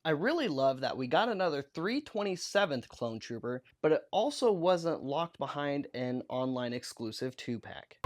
I really love that we got another 327th Clone Trooper, but it also wasn't locked behind an online exclusive 2-pack.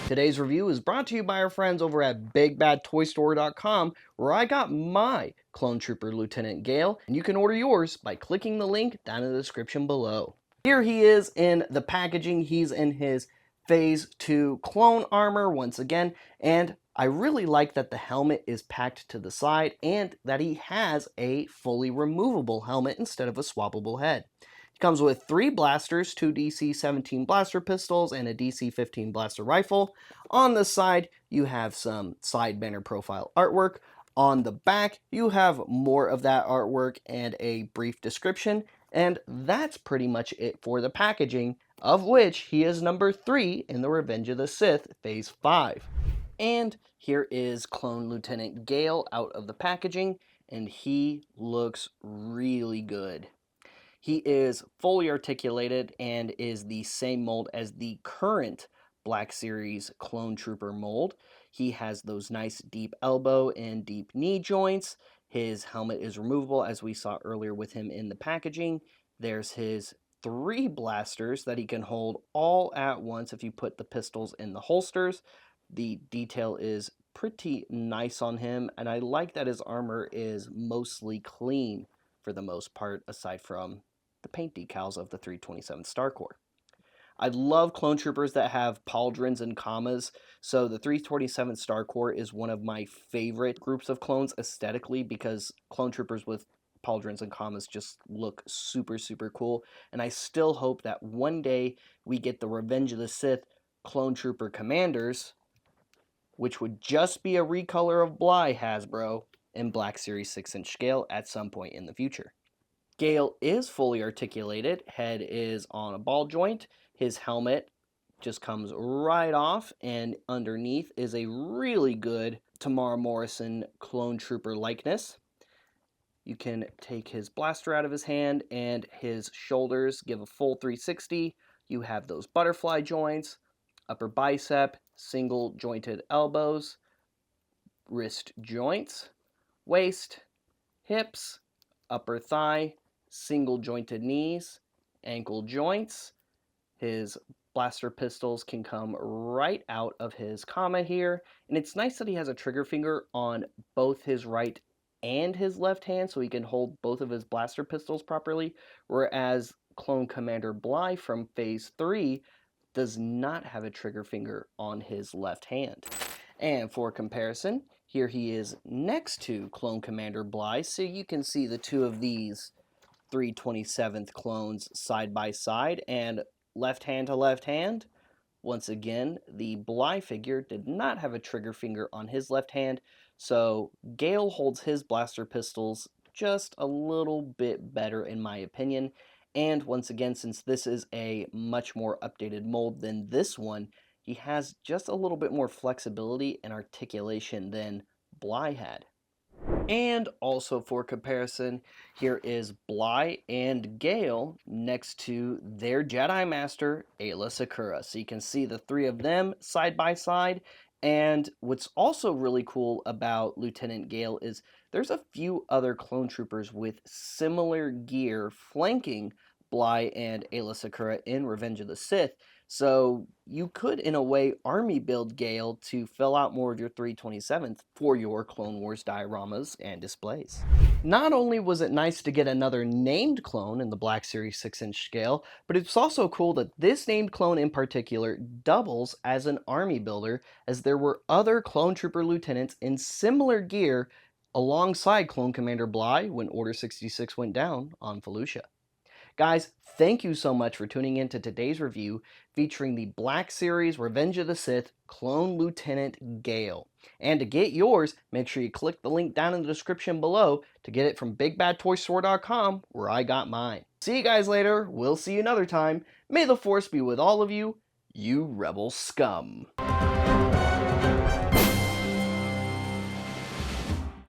Today's review is brought to you by our friends over at BigBadToyStore.com, where I got my Clone Trooper Lieutenant Galle, and you can order yours by clicking the link down in the description below. Here he is in the packaging. He's in his Phase 2 clone armor once again, and I really like that the helmet is packed to the side and that he has a fully removable helmet instead of a swappable head. He comes with 3 blasters, 2 DC-17 blaster pistols, and a DC-15 blaster rifle. On the side, you have some side banner profile artwork. On the back, you have more of that artwork and a brief description. And that's pretty much it for the packaging, of which he is number 3 in the Revenge of the Sith Phase 5. And here is Clone Lieutenant Galle out of the packaging, and he looks really good. He is fully articulated and is the same mold as the current Black Series Clone Trooper mold. He has those nice deep elbow and deep knee joints. His helmet is removable, as we saw earlier with him in the packaging. There's his 3 blasters that he can hold all at once if you put the pistols in the holsters. The detail is pretty nice on him, and I like that his armor is mostly clean for the most part, aside from the paint decals of the 327 Star Corps. I love clone troopers that have pauldrons and commas, so the 327 Star Corps is one of my favorite groups of clones aesthetically because clone troopers with pauldrons and commas just look super, super cool, and I still hope that one day we get the Revenge of the Sith clone trooper commanders, which would just be a recolor of Bly Hasbro in Black Series 6-inch scale at some point in the future. Galle is fully articulated, head is on a ball joint, his helmet just comes right off, and underneath is a really good Tamara Morrison clone trooper likeness. You can take his blaster out of his hand, and his shoulders give a full 360. You have those butterfly joints, upper bicep, single jointed elbows, wrist joints, waist, hips, upper thigh, single jointed knees, ankle joints. His blaster pistols can come right out of his comma here, and it's nice that he has a trigger finger on both his right and his left hand so he can hold both of his blaster pistols properly, whereas Clone Commander Bly from Phase 3 does not have a trigger finger on his left hand. And for comparison, here he is next to Clone Commander Bly, so you can see the two of these 327th clones side by side, and left hand to left hand. Once again, the Bly figure did not have a trigger finger on his left hand, so Galle holds his blaster pistols just a little bit better in my opinion. And once again, since this is a much more updated mold than this one, he has just a little bit more flexibility and articulation than Bly had. And also for comparison, here is Bly and Galle next to their Jedi Master, Aayla Secura. So you can see the 3 of them side by side. And what's also really cool about Lieutenant Galle is there's a few other clone troopers with similar gear flanking Bly and Aayla Secura in Revenge of the Sith. So you could, in a way, army build Galle to fill out more of your 327th for your Clone Wars dioramas and displays. Not only was it nice to get another named clone in the Black Series 6-inch scale, but it's also cool that this named clone in particular doubles as an army builder, as there were other clone trooper lieutenants in similar gear alongside Clone Commander Bly when Order 66 went down on Felucia. Guys, thank you so much for tuning in to today's review featuring the Black Series Revenge of the Sith Clone Lieutenant Galle. And to get yours, make sure you click the link down in the description below to get it from BigBadToyStore.com, where I got mine. See you guys later. We'll see you another time. May the Force be with all of you, you rebel scum.